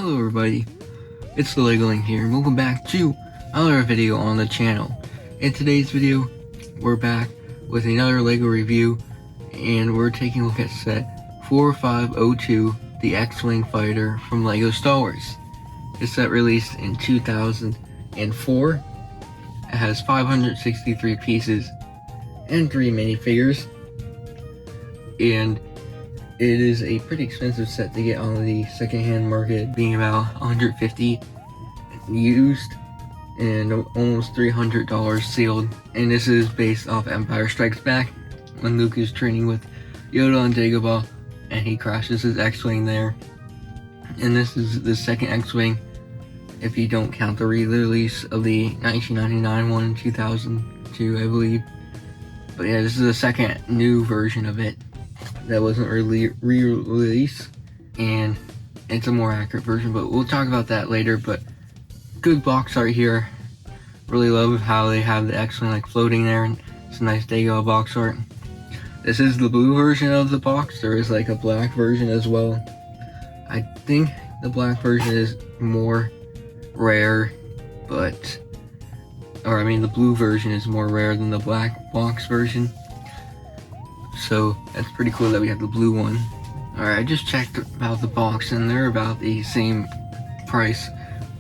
Hello everybody, it's the Legoling here, and welcome back to another video on the channel. In today's video, we're back with another Lego review, and we're taking a look at set 4502, the X-Wing Fighter from Lego Star Wars. This set released in 2004. It has 563 pieces and 3 minifigures, and it is a pretty expensive set to get on the secondhand market, being about $150 used and almost $300 sealed. And this is based off Empire Strikes Back, when Luke is training with Yoda on Dagobah and he crashes his X-Wing there. And this is the second X-Wing, if you don't count the re-release of the 1999 one in 2002, I believe. But yeah, this is the second new version of it that wasn't re-released, and it's a more accurate version, but we'll talk about that later. But good box art here. Really love how they have the X-Wing like floating there, and it's a nice Dagobah box art. This is the blue version of the box. There is like a black version as well. I think the black version is more rare, the blue version is more rare than the black box version. So that's pretty cool that we have the blue one. Alright, I just checked about the box and they're about the same price,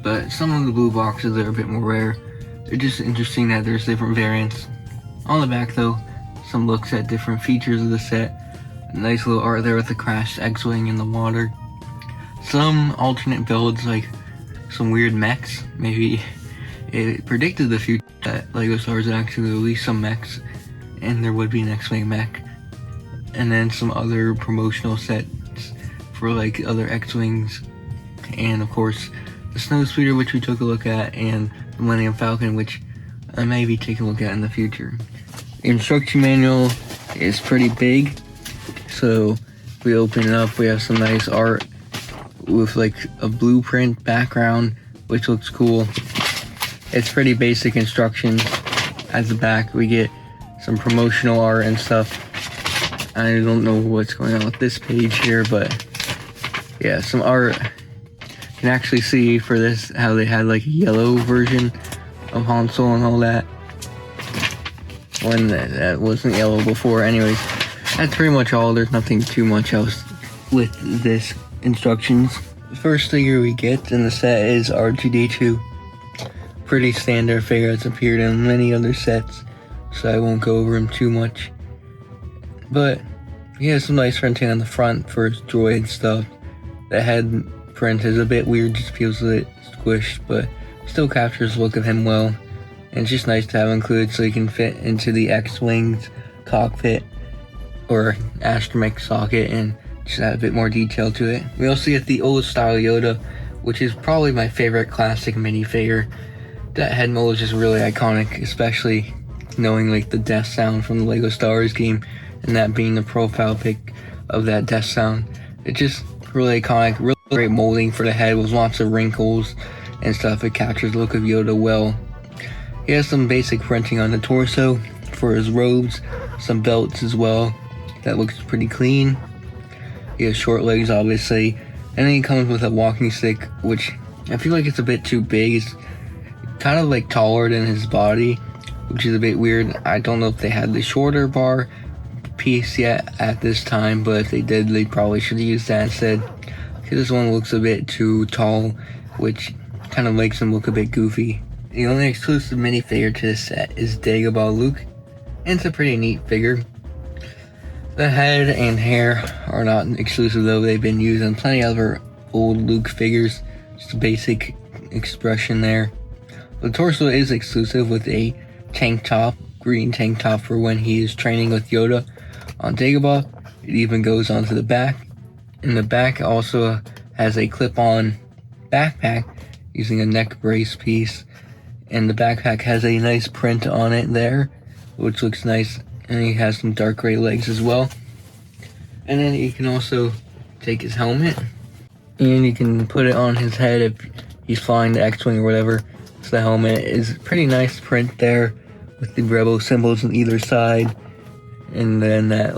but some of the blue boxes are a bit more rare. They're just interesting that there's different variants. On the back though, some looks at different features of the set. A nice little art there with the crashed X-Wing in the water. Some alternate builds, like some weird mechs. Maybe it predicted the future that Lego Star Wars would actually release some mechs and there would be an X-Wing mech. And then some other promotional sets for like other X-Wings, and of course the Snowspeeder, which we took a look at, and the Millennium Falcon, which I may be taking a look at in the future. The instruction manual is pretty big, so if we open it up, we have some nice art with like a blueprint background, which looks cool. It's pretty basic instructions. At the back we get some promotional art and stuff. I don't know what's going on with this page here, but yeah, some art. You can actually see for this how they had like a yellow version of Han Solo and all that, when that wasn't yellow before. Anyways, that's pretty much all. There's nothing too much else with this instructions. The first figure we get in the set is R2-D2. Pretty standard figure that's appeared in many other sets, so I won't go over him too much. But he has some nice printing on the front for his droid stuff. The head print is a bit weird, just feels a bit squished, but still captures the look of him well. And it's just nice to have included so he can fit into the X-Wing's cockpit or astromech socket and just add a bit more detail to it. We also get the old style Yoda, which is probably my favorite classic minifigure. That head mold is just really iconic, especially knowing like the death sound from the Lego Star Wars game, and that being the profile pic of that death sound. It's just really iconic, really great molding for the head with lots of wrinkles and stuff. It captures the look of Yoda well. He has some basic printing on the torso for his robes, some belts as well. That looks pretty clean. He has short legs obviously, and then he comes with a walking stick, which I feel like it's a bit too big. It's kind of like taller than his body, which is a bit weird. I don't know if they had the shorter bar piece yet at this time, but if they did, they probably should have used that instead. This one looks a bit too tall, which kind of makes him look a bit goofy. The only exclusive minifigure to this set is Dagobah Luke, and it's a pretty neat figure. The head and hair are not exclusive though, they've been used on plenty of other old Luke figures. Just a basic expression there. The torso is exclusive with a tank top, green tank top for when he is training with Yoda on Dagobah. It even goes onto the back. And the back also has a clip-on backpack using a neck brace piece. And the backpack has a nice print on it there, which looks nice. And he has some dark gray legs as well. And then you can also take his helmet and you can put it on his head if he's flying the X-Wing or whatever. So the helmet is pretty nice print there with the rebel symbols on either side. And then that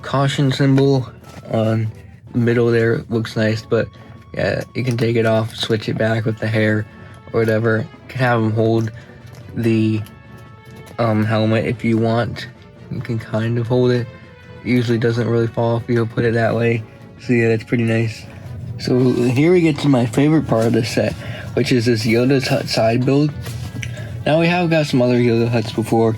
caution symbol on the middle there looks nice, but Yeah, you can take it off, switch it back with the hair or whatever. You can have them hold the helmet if you want. You can kind of hold it. Usually doesn't really fall if you put it that way. So yeah, that's pretty nice. So here we get to my favorite part of the set, which is this Yoda's hut side build. Now we have got some other Yoda huts before.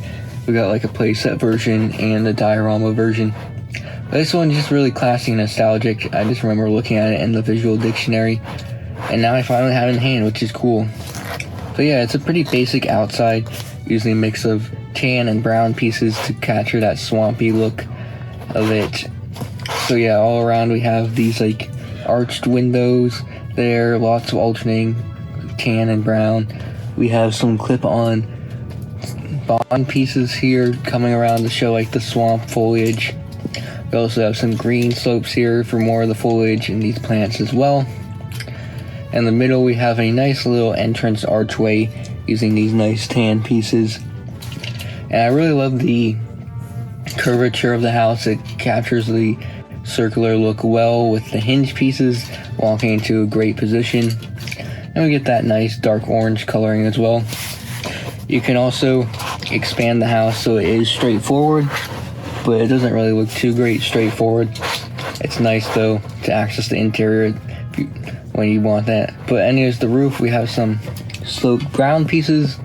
We got like a playset version and a diorama version. But this one's just really classy and nostalgic. I just remember looking at it in the visual dictionary, and now I finally have it in hand, which is cool. So yeah, it's a pretty basic outside, using a mix of tan and brown pieces to capture that swampy look of it. So yeah, all around we have these like arched windows there, lots of alternating tan and brown. We have some clip-on bond pieces here coming around to show like the swamp foliage. We also have some green slopes here for more of the foliage in these plants as well. In the middle we have a nice little entrance archway using these nice tan pieces. And I really love the curvature of the house. It captures the circular look well with the hinge pieces walking into a great position. And we get that nice dark orange coloring as well. You can also expand the house so it is straightforward, but it doesn't really look too great straightforward. It's nice though to access the interior when you want that. But anyways, the roof, we have some sloped brown pieces,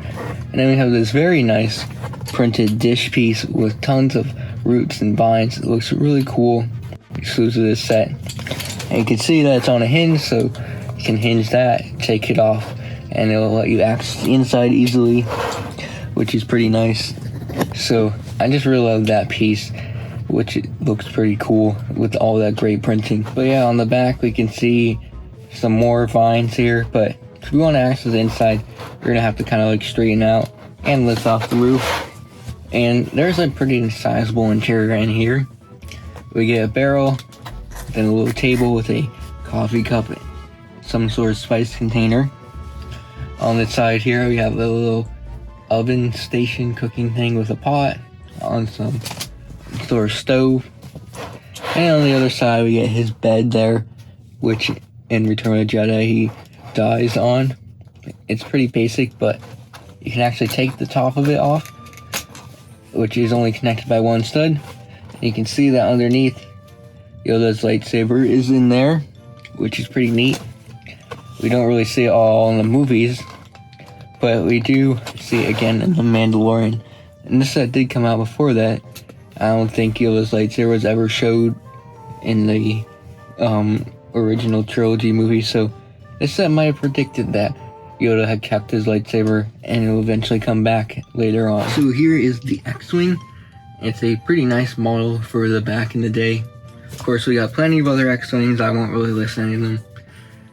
and then we have this very nice printed dish piece with tons of roots and vines. It looks really cool, exclusive to this set. And you can see that it's on a hinge, so you can hinge that, take it off, and it'll let you access the inside easily, which is pretty nice. So I just really love that piece, which it looks pretty cool with all that great printing. But yeah, on the back we can see some more vines here, but if we want to access the inside, you're gonna have to kind of like straighten out and lift off the roof. And there's a pretty sizable interior in here. We get a barrel, then a little table with a coffee cup, some sort of spice container. On the side here we have a little oven station cooking thing with a pot on some sort of stove. And on the other side we get his bed there, which in Return of the Jedi he dies on. It's pretty basic, but you can actually take the top of it off, which is only connected by one stud. And you can see that underneath Yoda's lightsaber is in there, which is pretty neat. We don't really see it all in the movies, but we do see it again in The Mandalorian. And this set did come out before that. I don't think Yoda's lightsaber was ever showed in the original trilogy movie, so this set might have predicted that Yoda had kept his lightsaber and it will eventually come back later on. So here is the X-Wing. It's a pretty nice model for the back in the day. Of course, we got plenty of other X-Wings. I won't really list any of them.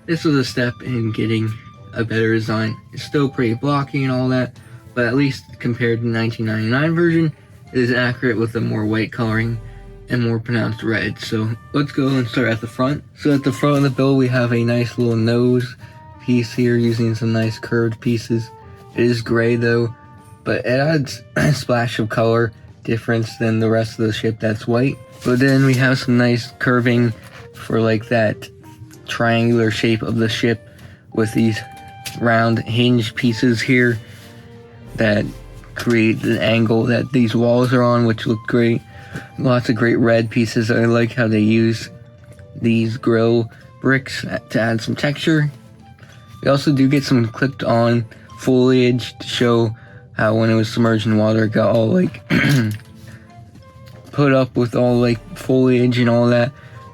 This was a step in getting a better design. It's still pretty blocky and all that, but at least compared to the 1999 version, it is accurate with a more white coloring and more pronounced red. So let's go and start at the front. So at the front of the build we have a nice little nose piece here using some nice curved pieces. It is gray though, but it adds a splash of color difference than the rest of the ship that's white. But then we have some nice curving for like that triangular shape of the ship with these round hinge pieces here that create the angle that these walls are on, which look great. Lots of great red pieces. I like how they use these grill bricks to add some texture. We also do get some clipped on foliage to show how when it was submerged in water it got all like put up with all like foliage and all that.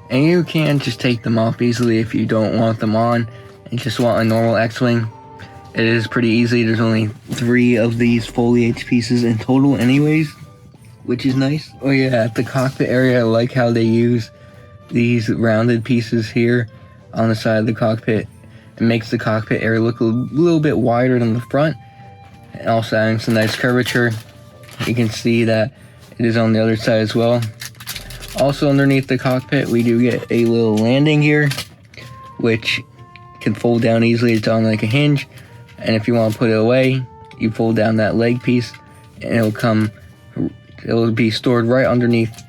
And you can just take them off easily if you don't want them on and just want a normal X-Wing. It is pretty easy. There's only 3 of these foliage pieces in total anyways, which is nice. Oh yeah, at the cockpit area I like how they use these rounded pieces here on the side of the cockpit. It makes the cockpit area look a little bit wider than the front, and also adding some nice curvature. You can see that it is on the other side as well. Also underneath the cockpit we do get a little landing here, which can fold down easily. It's on like a hinge, and if you want to put it away, you fold down that leg piece and it'll be stored right underneath.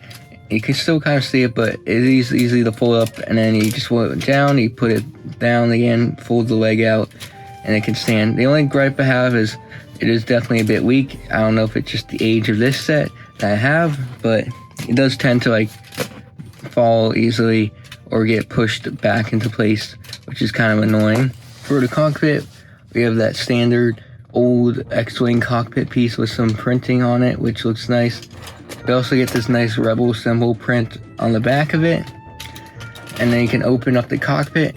You can still kind of see it, but it is easy to fold up, and then you just fold it down, you put it down again, fold the leg out, and it can stand. The only gripe I have is it is definitely a bit weak. I don't know if it's just the age of this set that I have, but it does tend to like fall easily or get pushed back into place, which is kind of annoying. For the cockpit, we have that standard old X-Wing cockpit piece with some printing on it, which looks nice. We also get this nice Rebel symbol print on the back of it. And then you can open up the cockpit,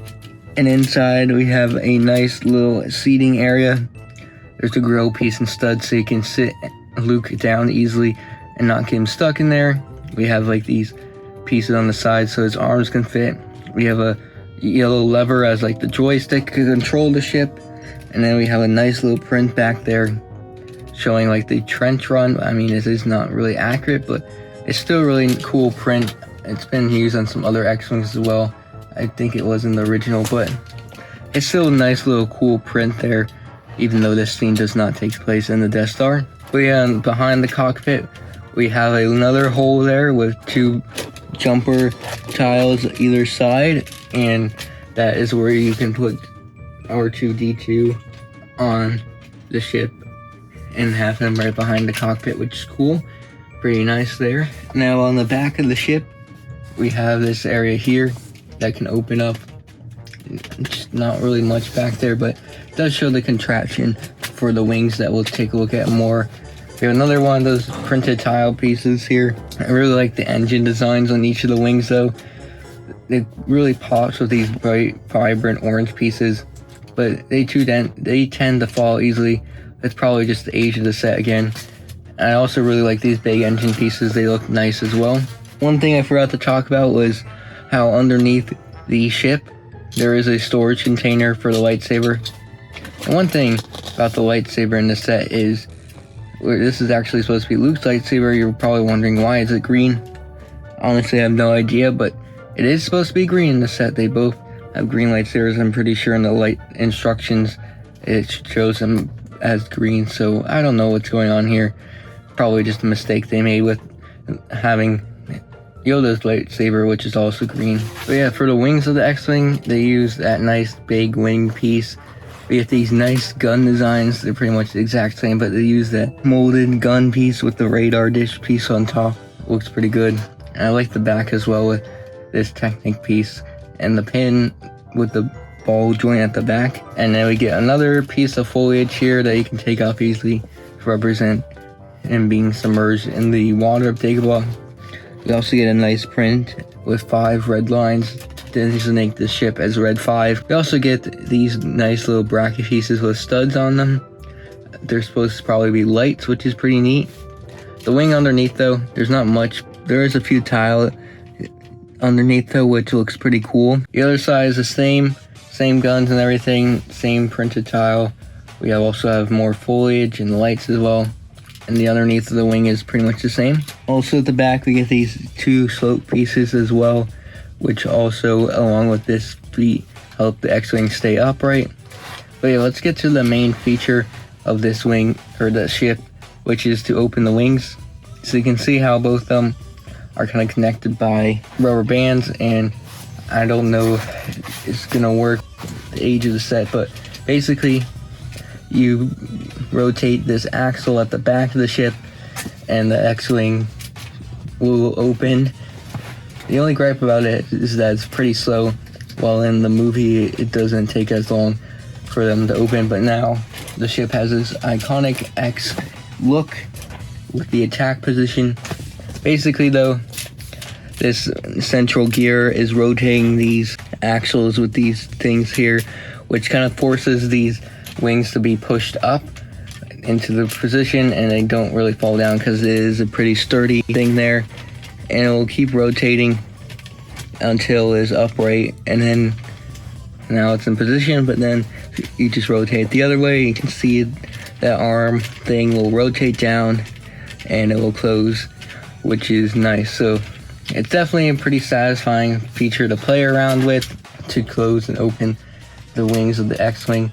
and inside we have a nice little seating area. There's a grill piece and studs so you can sit Luke down easily and not get him stuck in there. We have like these pieces on the side so his arms can fit. We have a yellow lever as like the joystick to control the ship. And then we have a nice little print back there showing like the trench run. I mean, it is not really accurate, but it's still really cool print. It's been used on some other X-Wings as well. I think it was in the original, but it's still a nice little cool print there, even though this scene does not take place in the Death Star. But yeah, behind the cockpit, we have another hole there with 2 jumper tiles either side, and that is where you can put R2-D2 on the ship and have him right behind the cockpit, which is cool. Pretty nice there. Now on the back of the ship, we have this area here that can open up. Just not really much back there, but it does show the contraption for the wings that we'll take a look at more. We have another one of those printed tile pieces here. I really like the engine designs on each of the wings though. It really pops with these bright, vibrant orange pieces, but they tend to fall easily. It's probably just the age of the set again. I also really like these big engine pieces. They look nice as well. One thing I forgot to talk about was how underneath the ship there is a storage container for the lightsaber. And one thing about the lightsaber in this set is this is actually supposed to be Luke's lightsaber. You're probably wondering why is it green. Honestly, I have no idea, but it is supposed to be green in the set. They both have green lightsabers. I'm pretty sure in the light instructions it shows them as green, so I don't know what's going on here. Probably just a mistake they made with having Yoda's lightsaber, which is also green. But yeah, for the wings of the X-Wing, they use that nice big wing piece. We get these nice gun designs. They're pretty much the exact same, but they use that molded gun piece with the radar dish piece on top. Looks pretty good. And I like the back as well with this Technic piece and the pin with the ball joint at the back. And then we get another piece of foliage here that you can take off easily to represent him being submerged in the water of Dagobah. We also get a nice print with 5 red lines to designate the ship as Red 5. We also get these nice little bracket pieces with studs on them. They're supposed to probably be lights, which is pretty neat. The wing underneath though, there's not much. There is a few tile underneath though, which looks pretty cool. The other side is the same guns and everything, same printed tile. We also have more foliage and lights as well. And the underneath of the wing is pretty much the same. Also at the back we get these 2 slope pieces as well, which also along with this feet help the X-Wing stay upright. But yeah, let's get to the main feature of this wing, or the ship, which is to open the wings. So you can see how both of them are kind of connected by rubber bands, and I don't know if it's gonna work the age of the set, but basically you rotate this axle at the back of the ship and the X-Wing will open. The only gripe about it is that it's pretty slow, while in the movie it doesn't take as long for them to open. But now the ship has this iconic X look with the attack position. Basically though, this central gear is rotating these axles with these things here, which kind of forces these wings to be pushed up into the position, and they don't really fall down because it is a pretty sturdy thing there, and it will keep rotating until it's upright, and then now it's in position. But then you just rotate the other way, you can see that arm thing will rotate down and it will close, which is nice. So it's definitely a pretty satisfying feature to play around with, to close and open the wings of the X-Wing.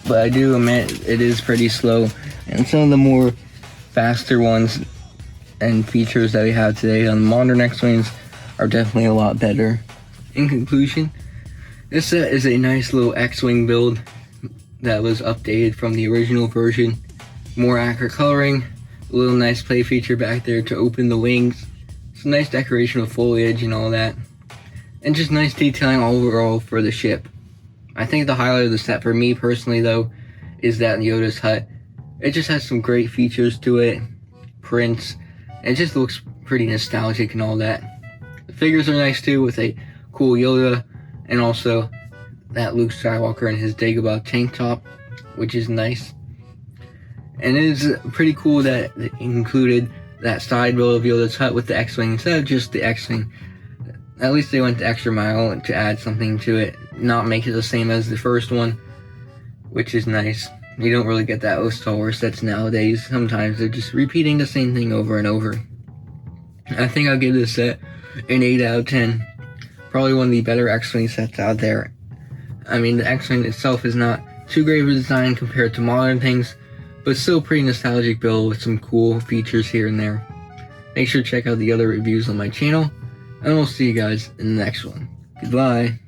But I do admit it is pretty slow, and some of the more faster ones and features that we have today on modern X-Wings are definitely a lot better. In conclusion, This set is a nice little X-Wing build that was updated from the original version. More accurate coloring, a little nice play feature back there to open the wings, some nice decoration with foliage and all that, and just nice detailing overall for the ship. I think the highlight of the set for me personally though is that Yoda's hut. It just has some great features to it, prints, and it just looks pretty nostalgic and all that. The figures are nice too, with a cool Yoda and also that Luke Skywalker in his Dagobah tank top, which is nice. And it is pretty cool that it included that side build of Yoda's hut with the X-Wing instead of just the X-Wing. At least they went the extra mile to add something to it, not make it the same as the first one, which is nice. You don't really get that with Star Wars sets nowadays. Sometimes they're just repeating the same thing over and over. I think I'll give this set an 8 out of 10. Probably one of the better X-Wing sets out there. I mean, the X-Wing itself is not too great of a design compared to modern things, but still a pretty nostalgic build with some cool features here and there. Make sure to check out the other reviews on my channel, and we'll see you guys in the next one. Goodbye.